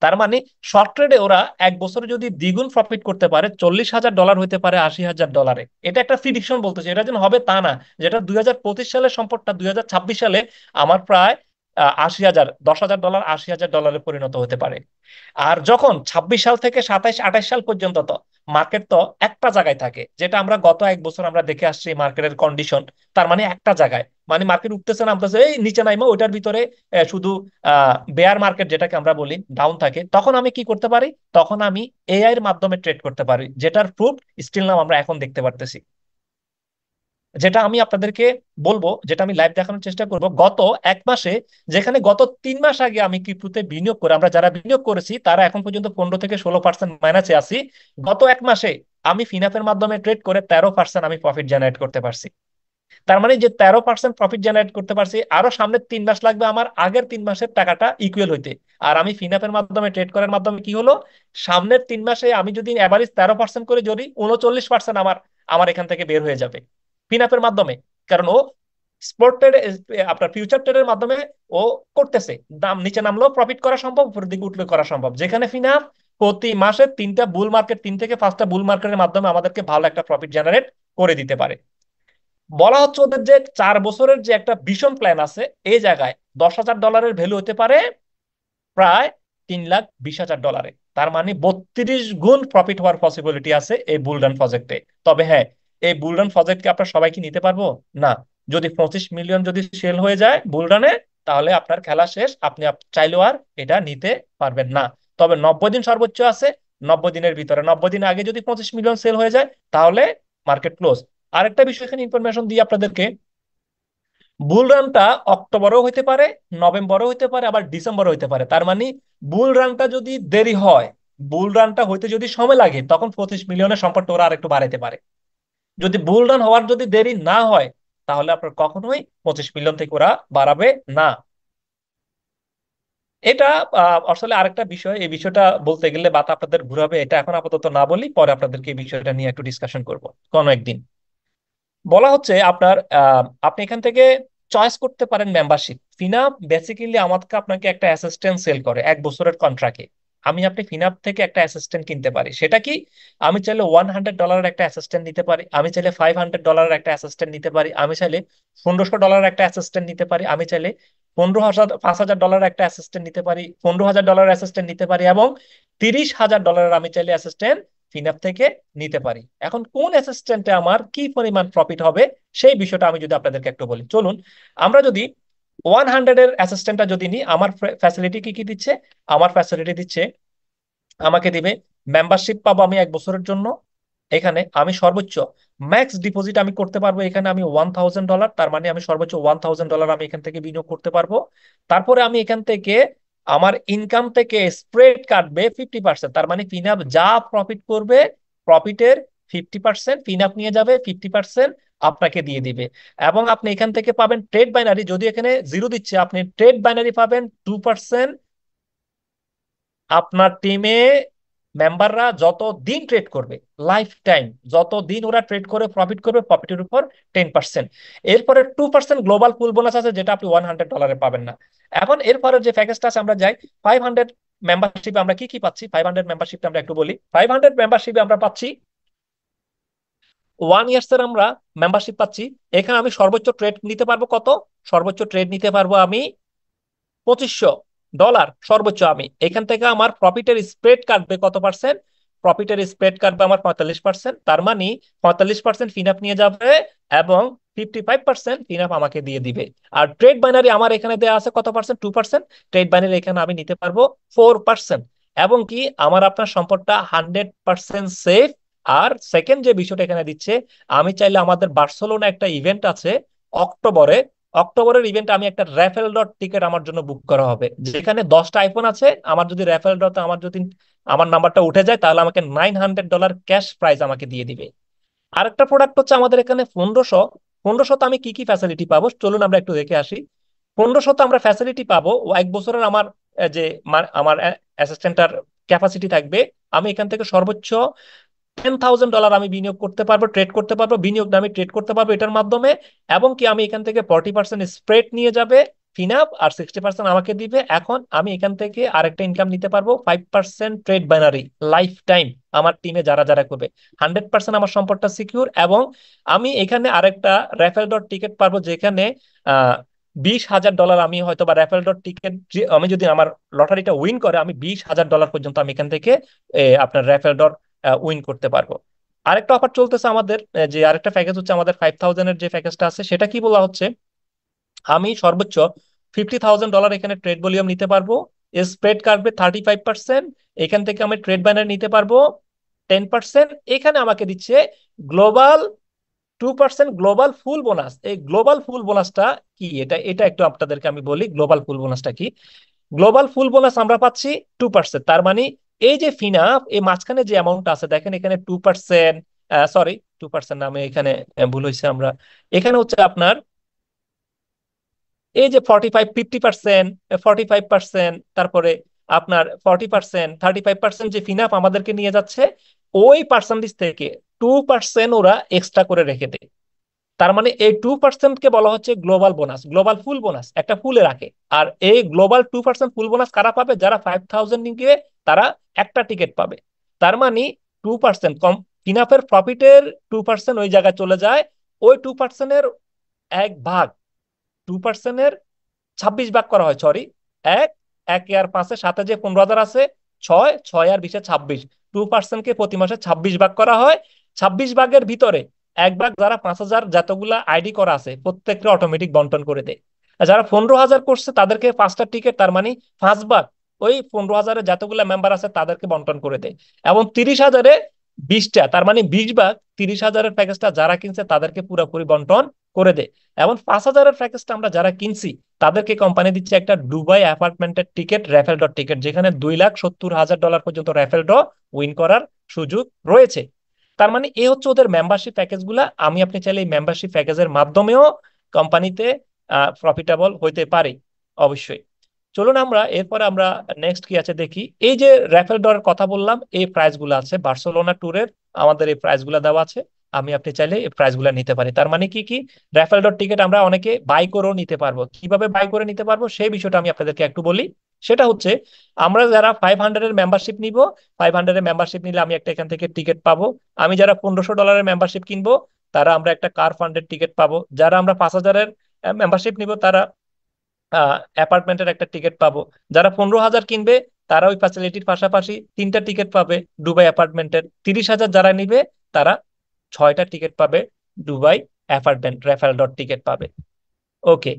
তার মানে শর্ট ট্রেডে ওরা 1 বছরে যদি দ্বিগুণ প্রফিট করতে পারে, $40,000 হইতে পারে $80,000। এটা একটা প্রিডিকশন বলতেছে, এটা যেন হবে তা না, যেটা 2025 সালের সম্পদটা 2026 সালে আমার প্রায় 80,000, $10,000 $80,000 পরিণত হতে পারে। আর যখন 26 সাল থেকে 27-28 সাল পর্যন্ত তো মার্কেট তো একটা জায়গায় থাকে, যেটা আমরা গত 1 বছর আমরা দেখে আসছি মার্কেটের কন্ডিশন। তার মানে একটা জায়গায়, মানে মার্কেট উঠতেছে নামতেছে, এই নিচে নাইমো, ওইটার ভিতরে শুধু বেয়ার মার্কেট যেটাকে আমরা বলি ডাউন থাকে, তখন আমি কি করতে পারি? তখন আমি এআই এর মাধ্যমে ট্রেড করতে পারি, যেটার প্রুফ স্টিল নাম আমরা এখন দেখতে পারতেছি। যেটা আমি আপনাদেরকে বলবো, যেটা আমি লাইভ দেখানোর চেষ্টা করব, গত 1 মাসে, যেখানে গত 3 মাস আগে আমি ক্রিপ্টোতে বিনিয়োগ করে, আমরা যারা বিনিয়োগ করেছি তারা এখন পর্যন্ত 15 থেকে 16% মাইনাসে আছি। গত 1 মাসে আমি ফিনাফের মাধ্যমে ট্রেড করে 13% আমি প্রফিট জেনারেট করতে পারছি। তার মানে যে 13% প্রফিট জেনারেট করতে পারছি, আরো সামনের 3 মাস লাগবে আমার আগের 3 মাসের টাকাটা ইকুয়াল হইতে। আর আমি ফিনাফের মাধ্যমে ট্রেড করার মাধ্যমে কি হলো, সামনের 3 মাসে আমি যদি এভারেজ 13% করে যদি 39% আমার আমার এখান থেকে বের হয়ে যাবে ফিনাফের মাধ্যমে। কারণ ও স্পট ট্রেড, আপনার ফিউচার ট্রেডের মাধ্যমে ও করতেছে, দাম নিচে নামলেও প্রফিট করা সম্ভব, উপরের দিকে উঠলে করা সম্ভব। যেখানে ফিনাফ প্রতি মাসে 3 থেকে 5টা বুল মার্কেটের মাধ্যমে আমাদেরকে ভালো একটা প্রফিট জেনারেট করে দিতে পারে। বলা হচ্ছে ওদের যে 4 বছরের যে একটা ভীষণ প্ল্যান আছে, এই জায়গায় $10,000 ভ্যালু হতে পারে প্রায় $3,20,000। তার মানে 32 গুণ প্রফিট হওয়ার পসিবিলিটি আছে এই বুলডান প্রজেক্টে। তবে হ্যাঁ, এই বুলডান প্রজেক্টকে আপনার সবাই কি নিতে পারবো? না। যদি 25 মিলিয়ন যদি সেল হয়ে যায় বুলডানে, তাহলে আপনার খেলা শেষ, আপনি চাইলেও আর এটা নিতে পারবেন না। তবে 90 দিন সর্বোচ্চ আছে, 90 দিনের ভিতরে, 90 দিন আগে যদি 25 মিলিয়ন সেল হয়ে যায়, তাহলে মার্কেট ক্লোজ। আরেকটা বিষয় এখানে ইনফরমেশন দিই আপনাদেরকে, বুল রানটা অক্টোবরও হইতে পারে, নভেম্বরও হইতে পারে, আবার ডিসেম্বরও হইতে পারে। তার মানে বুল রানটা যদি দেরি হয়, বুল রানটা হইতে যদি সময় লাগে, তখন 25 মিলিয়নের সম্পদটা ওরা আরেকটু বাড়াইতে পারে। যদি বুল রান হওয়ার যদি দেরি না হয়, তাহলে আপনার কখনোই 25 মিলিয়ন থেকে ওরা বাড়াবে না। এটা আসলে আরেকটা বিষয়, এই বিষয়টা বলতে গেলে বাতা আপনাদের ঘুরাবে, এটা এখন আপাতত না বলি, পরে আপনাদেরকে এই বিষয়টা নিয়ে একটু ডিসকাশন করব কোনো একদিন। বলা হচ্ছে আপনার আপনি এখান থেকে চয়েস করতে পারেন মেম্বারশিপ। ফিনাপ বেসিক্যালি আমাকে আপনাকে একটা অ্যাসিস্ট্যান্ট সেল করে 1 বছরের কন্ট্রাক্টে। আপনি ফিনাপ থেকে একটা অ্যাসিস্ট্যান্ট কিনতে পারি, সেটা কি? আমি চাইলে $100 একটা অ্যাসিস্ট্যান্ট নিতে পারি, আমি চাইলে $500 একটা অ্যাসিস্ট্যান্ট নিতে পারি, আমি চাইলে $1500 একটা অ্যাসিস্ট্যান্ট নিতে পারি, আমি চাইলে 5,000 একটা অ্যাসিস্ট্যান্ট নিতে পারি, $15,000 অ্যাসিস্ট্যান্ট নিতে পারি, এবং $30,000 আমি চাইলে অ্যাসিস্ট্যান্ট ফিনাপ থেকে নিতে পারি। এখন কোন অ্যাসিস্ট্যান্টে আমার কি পরিমাণ প্রফিট হবে, সেই বিষয়টা আমি যদি আপনাদেরকে একটু বলি, চলুন। আমরা যদি 100-এর অ্যাসিস্ট্যান্টটা যদি নিই, আমার ফ্যাসিলিটি কি কি দিচ্ছে? আমার ফ্যাসিলিটি দিচ্ছে, আমাকে দিবে মেম্বারশিপ পাবো আমি 1 বছরের জন্য। এখানে আমি সর্বোচ্চ ম্যাক্স ডিপোজিট আমি করতে পারবো, এখানে আমি $1,000, তার মানে আমি সর্বোচ্চ $1,000 আমি এখান থেকে বিনিয়োগ করতে পারবো। তারপরে আমি এখান থেকে আমার ইনকাম থেকে স্প্রেড কাটবে 50%, তার মানে ফিনাপ যা প্রফিট করবে, প্রফিটের 50% ফিনাপ নিয়ে যাবে, 50% আপনাকে দিয়ে দিবে। এবং আপনি এখান থেকে পাবেন ট্রেড বাইনারি, যদি এখানে জিরো দিচ্ছে, আপনি ট্রেড বাইনারি পাবেন 2%। আপনার টিমে মেম্বাররা যত দিন ট্রেড করবে, লাইফ টাইম যত দিন ওরা ট্রেড করে প্রফিট করবে, প্রফিটের উপর 10%। এরপরে 2% গ্লোবাল পুল বোনাস আছে, যেটা আপনি $100 পাবেন না। এখন এরপরে যে প্যাকেজটা আছে, আমরা যাই 500 মেম্বারশিপে। আমরা কি কি পাচ্ছি 500 মেম্বারশিপে? আমরা একটু বলি। 500 মেম্বারশিপে আমরা পাচ্ছি 1 ইয়ার্স এর আমরা মেম্বারশিপ পাচ্ছি। এখানে আমি সর্বোচ্চ ট্রেড নিতে পারবো কত? সর্বোচ্চ ট্রেড নিতে পারবো আমি $2,500 সর্বোচ্চ। আমি এখান থেকে আমার প্রফিটের স্প্রেড কাটবে কত পার্সেন্ট? প্রফিটের স্প্রেড কাটবে আমার 45%, তার মানে 45% ফিনাপ নিয়ে যাবে, এবং 55% ফিনাপ আমাকে দিয়ে দিবে। আর ট্রেড বাইনারি আমার এখানে দেওয়া আছে কত পার্সেন্ট? 2%। ট্রেড বাইনারি এখানে আমি নিতে পারবো 4%। এবং কি আমার আপনার সম্পদটা 100% সেফ। আর সেকেন্ড যে বিষয়টা এখানে দিচ্ছে, আমি চাইলে আমাদের বার্সেলোনা একটা ইভেন্ট আছে অক্টোবরে, অক্টোবরের ইভেন্টে আমি একটা র্যাফেল ডট টিকিট আমার জন্য বুক করা হবে, যেখানে 10টা আইফোন আছে। আমার যদি র্যাফেল ডট আমার নাম্বারটা উঠে যায়, তাহলে আমাকে $900 ক্যাশ প্রাইজ আমাকে দিয়ে দিবে। আরেকটা প্রোডাক্ট হচ্ছে আমাদের এখানে 1500। 1500 আমি কি কি ফ্যাসিলিটি পাবো, চলুন আমরা একটু দেখে আসি। 1500 আমরা ফ্যাসিলিটি পাবো, 1 বছরের আমার যে আমার অ্যাসিস্ট্যান্টার ক্যাপাসিটি থাকবে। আমি এখান থেকে সর্বোচ্চ $10,000 আমি বিনিয়োগ করতে পারবো, ট্রেড করতে পারবো, বিনিয়োগ না আমি ট্রেড করতে পারবো এটার মাধ্যমে। এবং কি আমি এখান থেকে 40% স্প্রেড নিয়ে যাবে ফিনাপ, আর 60% আমাকে দিবে। এখন আমি এখান থেকে আরেকটা ইনকাম নিতে পারবো 5% ট্রেড বাইনারি লাইফ টাইম। আমার টিমে যারা যারা করবে 100% আমার সম্পদটা সিকিউর। এবং আমি এখানে আরেকটা র্যাফেল ডট টিকিট পারবো, যেখানে আহ $20,000 আমি হয়তো বা র্যাফেল ডট টিকিট, আমি যদি আমার লটারিটা উইন করে, আমি $20,000 পর্যন্ত আমি এখান থেকে আপনার র্যাফেল ডট উইন করতে পারবো। আরেকটা অফার চলতেছে আমাদের, যে আরেকটা প্যাকেজ হচ্ছে আমাদের 5000-এর যে প্যাকেজটা আছে, সেটা কি বলা হচ্ছে, আমি সর্বোচ্চ $50,000 এখানে ট্রেড ভলিউম নিতে পারবো, স্প্রেড কাটবে 35%। এখান থেকে আমি ট্রেড ব্যানার নিতে পারবো 10%। এখানে আমাকে দিচ্ছে গ্লোবাল 2% গ্লোবাল ফুল বোনাস। এই গ্লোবাল ফুল বোনাসটা কি, এটা এটা একটু আপনাদেরকে আমি বলি গ্লোবাল ফুল বোনাসটা কি। গ্লোবাল ফুল বোনাস আমরা পাচ্ছি 2%, তার মানে এই যে ফিনাফ এই মাঝখানে যে অ্যামাউন্ট আছে, দেখেন এখানে 2%, সরি 2% না, আমি এখানে ভুল হয়েছে, আমরা এখানে হচ্ছে আপনার এই যে 50% 45%, তারপরে আপনার 40%, 35% যে ফিনাফ আমাদেরকে নিয়ে যাচ্ছে, ওই পার্সেন্টেজ থেকে 2% ওরা এক্সট্রা করে রেখে দেয়। তার মানে এই 2% কে বলা হচ্ছে গ্লোবাল বোনাস, গ্লোবাল ফুল বোনাস, একটা ফুলে রাখে। আর এই গ্লোবাল 2% ফুল বোনাস কারা পাবে? যারা 5000 নিয়ে তারা একটা টিকিট পাবে। তার মানে 2% কম, ইনাফের প্রফিটের 2% ওই জায়গায় চলে যায়। ওই 2%-এর 1 ভাগ, 2%-এর 26 ভাগ করা হয়, সরি, এক, 1 আর 5-এর সাথে যে 15,000 আছে, ছয়, ছয় আর 20-এ 26, 2%কে প্রতি মাসে 26 ভাগ করা হয়। 26 ভাগের ভিতরে এক ভাগ যারা 5,000 যতগুলা আইডি করা আছে প্রত্যেককে অটোমেটিক বন্টন করে দেয়। আর যারা 15,000 করছে তাদেরকে 5টা টিকিট, তার মানে 5 ভাগ ওই 15,000-এর যতগুলা মেম্বার আছে তাদেরকে বন্টন করে দেয়। এবং 30,000-এ 20টা, তার মানে 20 ভাগ 30,000-এর প্যাকেজটা যারা কিনছে তাদেরকে পুরোপুরি বন্টন করে দেয়। এবং 5,000-এর প্যাকেজটা আমরা যারা কিনছি তাদেরকে কোম্পানি দিচ্ছে একটা দুবাই অ্যাপার্টমেন্টের টিকিট, র্যাফেল ডট টিকিট, যেখানে $2,70,000 পর্যন্ত র্যাফেল ড্র উইন করার সুযোগ রয়েছে। তার মানে এ হচ্ছে ওদের মেম্বারশিপ প্যাকেজ গুলা। আমি আপনি চাইলে এই মেম্বারশিপ প্যাকেজের মাধ্যমেও কোম্পানিতে প্রফিটেবল হইতে পারি অবশ্যই। চলুন আমরা এরপরে আমরা নেক্সট কি আছে দেখি। এই যে র্যাফেল ড্রয়ের কথা বললাম, এই প্রাইস গুলো আছে বার্সেলোনা ট্যুরের, আমাদের এই প্রাইস গুলা দেওয়া আছে। আমি আপনি চাইলে এই প্রাইস গুলা নিতে পারি। তার মানে কি কি, র্যাফেল ডট টিকিট আমরা অনেকে বাই করেও নিতে পারবো। কিভাবে বাই করে নিতে পারবো সেই বিষয়টা আমি আপনাদেরকে একটু বলি। সেটা হচ্ছে, আমরা যারা 500-এর মেম্বারশিপ নিব, 500-এর মেম্বারশিপ নিলে আমি একটা এখান থেকে টিকিট পাবো। আমি যারা $1,500-এর মেম্বারশিপ কিনবো তারা আমরা একটা কার ফান্ডের টিকিট পাবো। যারা আমরা 5,000-এর মেম্বারশিপ নিব তারা অ্যাপার্টমেন্টের একটা টিকিট পাবো। যারা 15,000 কিনবে তারা ওই ফ্যাসিলিটির পাশাপাশি 3টা টিকিট পাবে দুবাই অ্যাপার্টমেন্টের। 30,000 যারা নিবে তারা 6টা টিকিট পাবে Dubai apartment referral dot ticket পাবে। ওকে,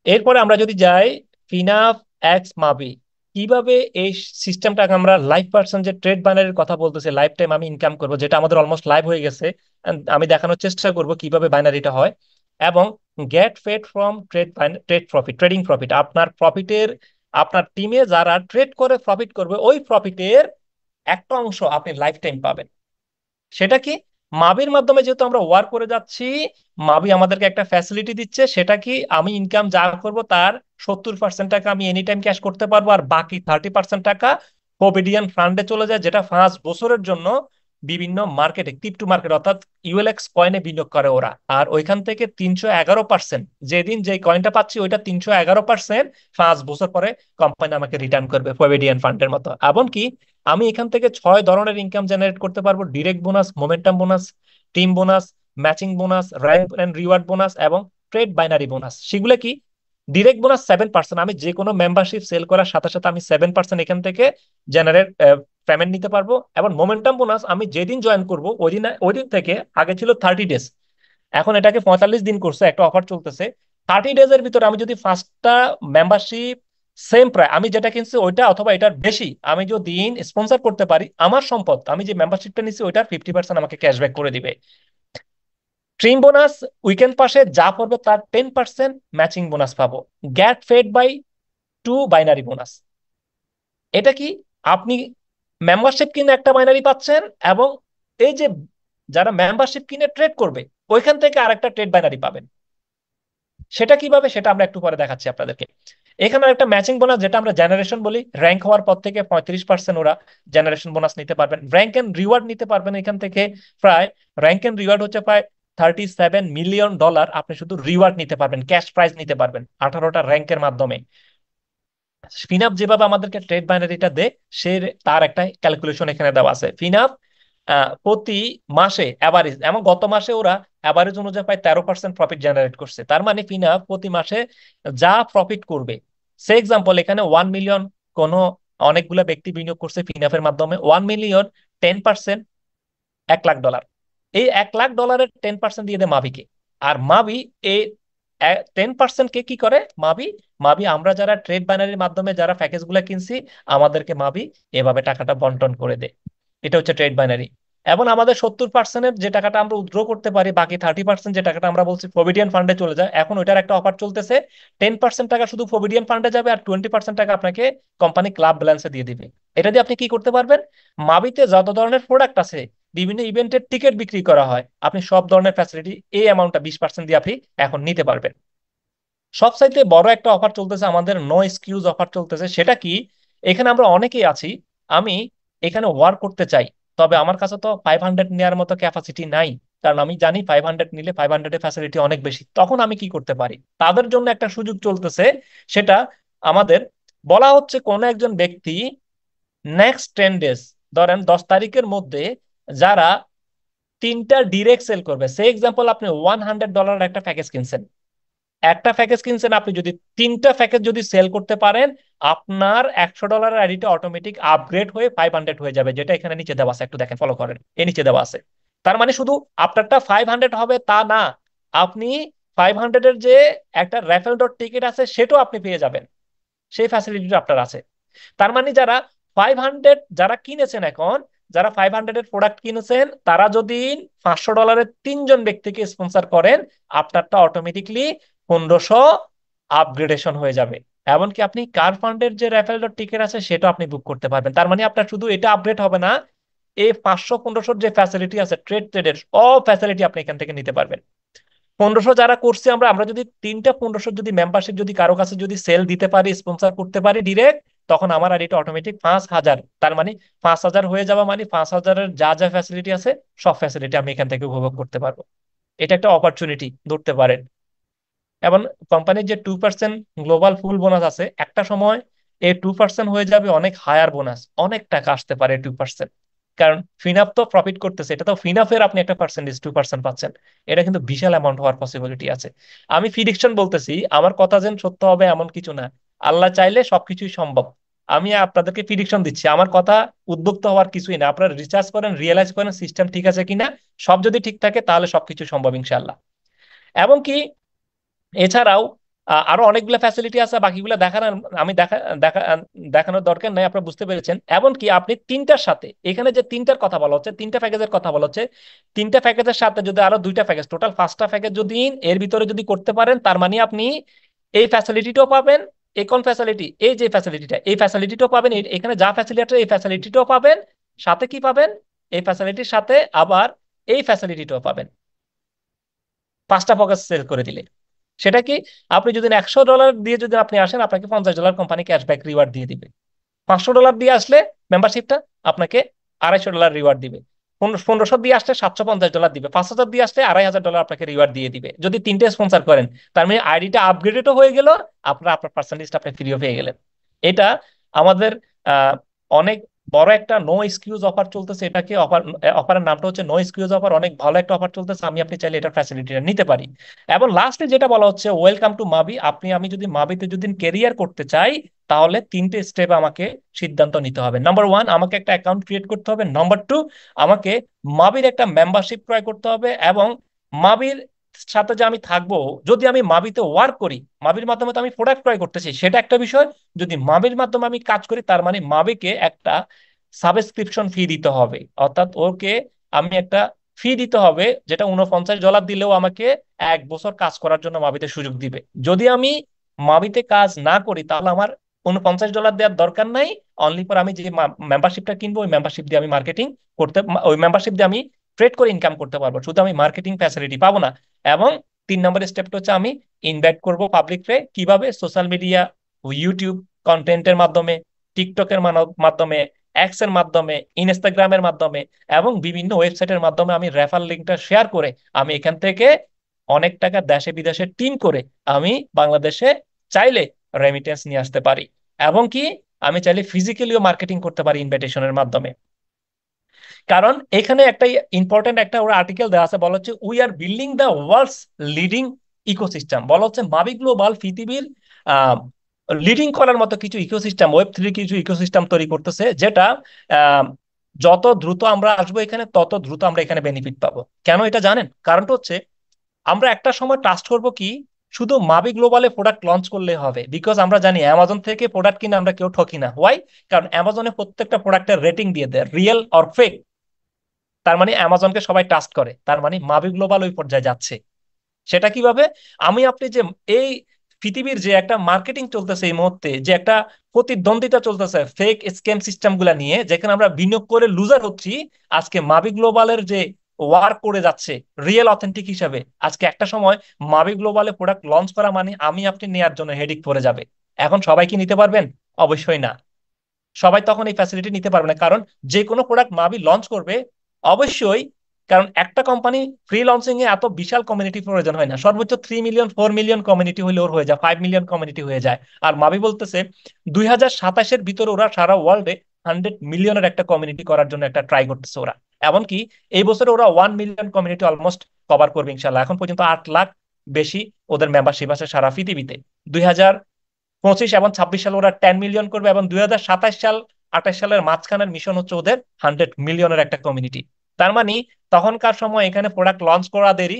এরপরে আমরা যদি যাই ফিনাফ এক্স মাবি, কিভাবে এই সিস্টেমটাকে আমরা লাইভ পার্সন যে ট্রেড বাইনারির কথা বলতেছে, লাইফ টাইম আমি ইনকাম করব, যেটা আমাদের অলমোস্ট লাইভ হয়ে গেছে, and আমি দেখানোর চেষ্টা করব কিভাবে বাইনারিটা হয়। এবং get paid from trade profit, trading profit, আপনার প্রফিটের, আপনার টিমে যারা ট্রেড করে প্রফিট করবে ওই প্রফিটের একটা অংশ আপনি লাইফ টাইম পাবেন। সেটা কি, মাবির মাধ্যমে যেহেতু আমরা ওয়ার্ক করে যাচ্ছি, মাবি আমাদেরকে একটা ফ্যাসিলিটি দিচ্ছে। সেটা কি, আমি ইনকাম যা করব তার 70% টাকা আমি এনি টাইম ক্যাশ করতে পারবো, আর বাকি 30% টাকা প্রভিডিয়ান ফান্ডে চলে যায়, যেটা 5 বছরের জন্য বিভিন্ন মার্কেটে, ক্রিপ্টো মার্কেট অর্থাৎ ইউএলএক্স কয়েনে বিনিয়োগ করে ওরা। আর ওইখান থেকে 311%, যেদিন যে কয়েনটা পাচ্ছি ওইটা 311% 5 বছর পরে কোম্পানি আমাকে রিটার্ন করবে প্রভিডিয়ান ফান্ডের মতো। এমনকি আমি এখান থেকে 6 ধরনের ইনকাম জেনারেট করতে পারবো: direct bonus, momentum bonus, team bonus, matching bonus, rank and reward bonus এবং ট্রেড বাইনারি বোনাস। সেগুলো কি, ডিরেক্ট বোনাস 7%, আমি যে কোনো মেম্বারশিপ সেল করার সাথে সাথে আমি 7% এখান থেকে জেনারেট পেমেন্ট নিতে পারবো। এবং মোমেন্টাম বোনাস আমি যেদিন জয়েন করবো ওই দিন থেকে, আগে ছিল 30 ডেজ, এখন এটাকে 45 দিন করছে, একটা অফার চলতেছে। 30 ডেজের ভিতরে আমি যদি 5টা মেম্বারশিপ সেম প্রায় আমি যেটা কিনছি ওইটা অথবা এটার বেশি আমি যদি স্পন্সর করতে পারি, আমার সম্পদ, আমি যে মেম্বারশিপটা নিচ্ছি ওইটার 50% আমাকে ক্যাশব্যাক করে দিবে। ট্রিম বোনাস, উইকেন্ড পাশে যা পড়বে তার 10% ম্যাচিং বোনাস পাবো। গ্যাট ফেড বাই 2 বাইনারি বোনাস, এটা কি, আপনি মেম্বারশিপ কিনে একটা বাইনারি পাচ্ছেন, এবং এই যে যারা মেম্বারশিপ কিনে ট্রেড করবে ওইখান থেকে আরেকটা ট্রেড বাইনারি পাবেন। সেটা কিভাবে সেটা আমরা একটু পরে দেখাচ্ছি আপনাদেরকে। এখানে একটা ম্যাচিং বোনাস, যেটা আমরা জেনারেশন বলি, র্যাঙ্ক হওয়ার পর থেকে 35% ওরা জেনারেশন বোনাস নিতে পারবেন। র্যাঙ্ক এন্ড রিওয়ার্ড নিতে পারবেন এখান থেকে প্রায়, র্যাঙ্ক এন্ড রিওয়ার্ড হচ্ছে প্রায় $37 মিলিয়ন, আপনি শুধু রিওয়ার্ড নিতে পারবেন, ক্যাশ প্রাইজ নিতে পারবেন 18টা র্যাঙ্কের মাধ্যমে। ফিনাপ যেভাবে আমাদেরকে ট্রেড বাইনারিটা দেয়, সে তার একটা ক্যালকুলেশন এখানে দেওয়া আছে। ফিনাপ প্রতি মাসে অ্যাভারেজ, এবং গত মাসে ওরা অ্যাভারেজ অনুযায়ী প্রায় 13% প্রফিট জেনারেট করছে। তার মানে ফিনাপ প্রতি মাসে যা প্রফিট করবে, সে এক্সাম্পল এখানে 1 মিলিয়ন কোন অনেকগুলো ব্যক্তি বিনিয়োগ করছে ফিনাপের মাধ্যমে, 1 মিলিয়ন 10%, $1,00,000। এই $1,00,000-এর 10% দিয়ে দেয় মাবিকে। আর মাবি এই 10% কে কি করে, মাবি, আমরা যারা ট্রেড বাইনারির মাধ্যমে যারা প্যাকেজ গুলা কিনছি আমাদেরকে মাবি এভাবে টাকাটা বন্টন করে দেয়। এটা হচ্ছে ট্রেড বাইনারি। এবং আমাদের 70%-এর যে টাকাটা আমরা উইথড্র করতে পারি, বাকি 30% যে টাকাটা আমরা বলছি প্রভিডিয়ান ফান্ডে চলে যায়, এখন ওইটার একটা অফার চলতেছে। 10% টাকা শুধু প্রভিডিয়ান ফান্ডে যাবে, আর 20% টাকা আপনাকে কোম্পানি ক্লাব ব্যালেন্সে দিয়ে দিবে। এটা দিয়ে আপনি কি করতে পারবেন, মাবিতে যত ধরনের প্রোডাক্ট আছে, বিভিন্ন ইভেন্টের টিকিট বিক্রি করা হয়, আপনি সব ধরনের ফ্যাসিলিটি এই অ্যামাউন্টটা 20% দিয়ে আপনি এখন নিতে পারবেন। সবচাইতে বড় একটা অফার চলতেছে আমাদের, নো এক্সকিউজ অফার চলতেছে। সেটা কি, এখানে আমরা অনেকেই আছি, আমি এখানে ওয়ার্ক করতে চাই, তবে আমার কাছে তো 500 নেওয়ার মতো ক্যাপাসিটি নাই, কারণ আমি জানি 500 নিলে 500-এর ফ্যাসিলিটি অনেক বেশি। তখন আমি কি করতে পারি, তাদের জন্য একটা সুযোগ চলতেছে। সেটা আমাদের বলা হচ্ছে, কোন একজন ব্যক্তি নেক্সট 10 ডেজ, ধরেন 10 তারিখের মধ্যে, যারা 3টা ডিরেক্ট সেল করবে, সে এক্সাম্পল আপনি $100 একটা প্যাকেজ কিনছেন, একটা প্যাকেজ কিনছেন, আপনি যদি তিনটা প্যাকেজ যদি সেল করতে পারেন, আপনার $100 আইডিটা অটোমেটিক আপগ্রেড হয়ে 500 হয়ে যাবে, যেটা এখানে নিচে দেওয়া আছে, একটু দেখেন, ফলো করেন, এ নিচে দেওয়া আছে। তার মানে শুধু আপনারটা 500 হবে তা না, আপনি 500-এর যে একটা রেফারেল ডট টিকিট আছে সেটাও আপনি পেয়ে যাবেন, সেই ফ্যাসিলিটিটা আপনার আছে। তার মানে যারা কিনেছেন এখন, যারা 500-এর প্রোডাক্ট কিনেছেন, তারা যদি $500 তিনজন ব্যক্তিকে স্পন্সর করেন, আপনারটা অটোমেটিকলি 1500 আপগ্রেডেশন হয়ে যাবে। এমনকি আপনি কার ফান্ডের যে রেফারেল টিকিট আছে সেটা আপনি বুক করতে পারবেন। তার মানে আপনার শুধু এটা আপগ্রেড হবে না, এই 500-1500 যে ফ্যাসিলিটি আছে ট্রেডের সব ফ্যাসিলিটি আপনি এখান থেকে নিতে পারবেন। 1500 যারা করছে, আমরা আমরা যদি তিনটা 1500 যদি মেম্বারশিপ যদি কারো কাছে যদি সেল দিতে পারি, স্পন্সর করতে পারি ডিরেক্ট, তখন আমার আর এটা অটোমেটিক 5000, তার মানে 5000 হয়ে যাওয়া মানে 5000-এর যা যা ফ্যাসিলিটি আছে সব ফ্যাসিলিটি আমি এখান থেকে উপভোগ করতে পারবো। এটা একটা অপরচুনিটি ধরতে পারেন। এবং কোম্পানির যে 2% গ্লোবাল ফুল বোনাস আছে, একটা সময় এই 2% হয়ে যাবে অনেক হায়ার বোনাস, অনেক টাকা আসতে পারে 2%। কারণ ফিনাফ তো প্রফিট করতেছে, এটা তো ফিনাফের আপনি একটা পার্সেন্টেজ 2% পাচ্ছেন, এটা কিন্তু বিশাল অ্যামাউন্ট হওয়ার পসিবিলিটি আছে। আমি প্রিডিকশন বলতেছি, আমার কথা যেন সত্য হবে এমন কিছু না, আল্লাহ চাইলে সবকিছুই সম্ভব। আমি আপনাদেরকে প্রিডিকশন দিচ্ছি, আমার কথা উদ্বুদ্ধ হওয়ার কিছুই না, আপনারা রিসার্চ করেন, রিয়েলাইজ করেন সিস্টেম ঠিক আছে কিনা, সব যদি ঠিক থাকে তাহলে সবকিছু সম্ভব ইনশাল্লাহ। এবং কি এছাড়াও আরো অনেকগুলো ফ্যাসিলিটি আছে, বাকিগুলো দেখানোর আমি দেখা দেখানোর দরকার নাই, আপনারা বুঝতে পেরেছেন। এমনকি আপনি তিনটার সাথে, এখানে যে তিনটার কথা বলা হচ্ছে, তিনটা প্যাকেজের কথা বলা হচ্ছে, তিনটা প্যাকেজের সাথে যদি আরো দুইটা প্যাকেজ, টোটাল 5টা প্যাকেজ যদি এর ভিতরে যদি করতে পারেন, তার মানে আপনি এই ফ্যাসিলিটিটাও পাবেন। এই কোন ফ্যাসিলিটি? এই যে ফ্যাসিলিটিটা, এই ফ্যাসিলিটিটাও পাবেন, এখানে যা ফ্যাসিলিটি আছে এই ফ্যাসিলিটিটাও পাবেন, সাথে কি পাবেন, এই ফ্যাসিলিটির সাথে আবার এই ফ্যাসিলিটিটাও পাবেন 5টা প্যাকেজ সেল করে দিলে। সেটা কি? আপনি যদি $100 দিয়ে যদি আপনি আসেন, আপনাকে $50 কোম্পানি ক্যাশব্যাক রিওয়ার্ড দিয়ে দিবে। $500 দিয়ে আসলে মেম্বারশিপটা আপনাকে $250 রিওয়ার্ড দিবে। 1500 দিয়ে আসলে $750 দিবে। 5000 দিয়ে আসলে $2500 আপনাকে রিওয়ার্ড দিয়ে দিবে, যদি তিনটে স্পন্সর করেন। তার মানে আইডিটা আপগ্রেডেডও হয়ে গেল, আপনার আপনার পার্সেন্টেজটা আপনি ফ্রিও পেয়ে গেলেন। এটা আমাদের আহ, অনেক বড় একটা নো এক্সকিউজ অফার চলতেছে, এটাকে অফারের নামটা হচ্ছে নো এক্সকিউজ অফার, অনেক ভালো একটা অফার চলতেছে, আমি আপনি চাইলে এটার ফ্যাসিলিটিটা নিতে পারি। এবং লাস্টে যেটা বলা হচ্ছে, ওয়েলকাম টু মাবি, আমি যদি মাবিতে যদি ক্যারিয়ার করতে চাই, তাহলে তিনটে স্টেপ আমাকে সিদ্ধান্ত নিতে হবে। নাম্বার ওয়ান, আমাকে একটা অ্যাকাউন্ট ক্রিয়েট করতে হবে। নাম্বার টু, আমাকে মাবির একটা মেম্বারশিপ ক্রয় করতে হবে। এবং মাবির সাথে যে আমি থাকবো, যদি আমি মাবিতে ওয়ার্ক করি, মাবির মাধ্যমে তো আমি প্রোডাক্ট ক্রয় করতেছি, সেটা একটা বিষয়। যদি মাবির মাধ্যমে আমি কাজ করি, তার মানে মাবিকে একটা সাবস্ক্রিপশন ফি দিতে হবে, অর্থাৎ ওকে আমি একটা ফি দিতে হবে, যেটা $49 দিলেও আমাকে 1 বছর কাজ করার জন্য মাবিতে সুযোগ দিবে। যদি আমি মাবিতে কাজ না করি, তাহলে আমার $49 দেওয়ার দরকার নাই। অনলি ফর আমি যে মেম্বারশিপটা কিনবো, ওই মেম্বারশিপ দিয়ে আমি মার্কেটিং করতে, ওই মেম্বারশিপ দিয়ে আমি ট্রেড করে ইনকাম করতে পারবো, শুধু আমি মার্কেটিং ফ্যাসিলিটি পাবো না। এবং 3 নম্বর স্টেপটা হচ্ছে আমি ইনভাইট করব পাবলিকরে, কিভাবে? সোশ্যাল মিডিয়া, ইউটিউব কন্টেন্টের মাধ্যমে, টিকটকের মাধ্যমে, এক্স এর মাধ্যমে, ইনস্টাগ্রামের মাধ্যমে, এবং বিভিন্ন ওয়েবসাইটের মাধ্যমে আমি রেফার লিঙ্কটা শেয়ার করে আমি এখান থেকে অনেক টাকা দেশে বিদেশে টিম করে আমি বাংলাদেশে চাইলে রেমিটেন্স নিয়ে আসতে পারি। এবং কি আমি চাইলে ফিজিক্যালিও মার্কেটিং করতে পারি ইনভাইটেশনের মাধ্যমে। কারণ এখানে একটা ইম্পর্টেন্ট একটা ওরা আর্টিকেল দেওয়া আছে, বলা হচ্ছে we are building the world's leading ecosystem. বলা হচ্ছে মাবি গ্লোবাল পৃথিবীর লিডিং করার মতো কিছু ইকোসিস্টেম, ওয়েব 3 কিছু ইকোসিস্টেম তৈরি করতেছে, যেটা আহ, যত দ্রুত আমরা আসবো এখানে, তত দ্রুত আমরা এখানে বেনিফিট পাবো। কেন এটা জানেন? কারণটা হচ্ছে, আমরা একটা সময় ট্রাস্ট করব কি শুধু মাবি গ্লোবালে প্রোডাক্ট লঞ্চ করলে হবে, বিকজ আমরা জানি অ্যামাজন থেকে প্রোডাক্ট কিনে আমরা কেউ ঠকি না। হোয়াই? কারণ অ্যামাজনে প্রত্যেকটা প্রোডাক্টের রেটিং দিয়ে দেয়, রিয়েল অর ফেক। তার মানে অ্যামাজনকে সবাই ট্রাস্ট করে, তার মানে মাবি গ্লোবাল ওই পর্যায়ে যাচ্ছে। সেটা কিভাবে? আমি আপনি যে এই পৃথিবীর যে একটা মার্কেটিং চলতেছে এই মুহূর্তে, যে একটা প্রতিদ্বন্দ্বিতা চলতেছে ফেক স্ক্যাম সিস্টেম গুলা নিয়ে, যেখানে আমরা বিনিয়োগ করে লুজার হচ্ছি, আজকে মাবি গ্লোবালের যে ওয়ার্ক করে যাচ্ছে রিয়েল অথেন্টিক হিসাবে, আজকে একটা সময় মাবি গ্লোবালে প্রোডাক্ট লঞ্চ করা মানে আমি আপনি নেয়ার জন্য হেডিক পড়ে যাবে। এখন সবাই কি নিতে পারবেন? অবশ্যই না। সবাই তখন এই ফ্যাসিলিটি নিতে পারবে না, কারণ যে কোনো প্রোডাক্ট মাবি লঞ্চ করবে অবশ্যই, কারণ একটা কোম্পানি ফ্রি লঞ্চিং এ এত বিশাল কমিউনিটি প্রয়োজন হয় না, সর্বোচ্চ 3 মিলিয়ন 4 মিলিয়ন কমিউনিটি হলে ওর হয়ে যায়, 5 মিলিয়ন কমিউনিটি হয়ে যায়। আর মাবি বলতেছে 2027-এর ভিতরে ওরা সারা ওয়ার্ল্ডে 100 মিলিয়নের একটা কমিউনিটি করার জন্য একটা ট্রাই করতেছে ওরা। এমনকি এই বছরে ওরা 1 মিলিয়ন কমিউনিটি অলমোস্ট কভার করবে ইনশাল্লাহ। এখন পর্যন্ত 8 লাখ বেশি ওদের মেম্বারশিপ আছে সারা পৃথিবীতে। 2025 এবং 26 সালে ওরা 10 মিলিয়ন করবে, এবং 2027 সাল 28 সালের মাঝখানের মিশন হচ্ছে ওদের 100 মিলিয়নের একটা কমিউনিটি। তার মানে তখনকার সময় এখানে প্রোডাক্ট লঞ্চ করা দেরি,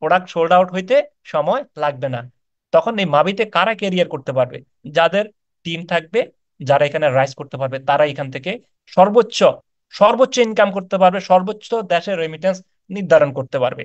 প্রোডাক্ট সোল্ড আউট হইতে সময় লাগবে না। তখন এই মাবিতে কারা ক্যারিয়ার করতে পারবে? যাদের টিম থাকবে, যারা এখানে রাইজ করতে পারবে, তারা এখান থেকে সর্বোচ্চ সর্বোচ্চ ইনকাম করতে পারবে, সর্বোচ্চ দেশের রেমিটেন্স নির্ধারণ করতে পারবে।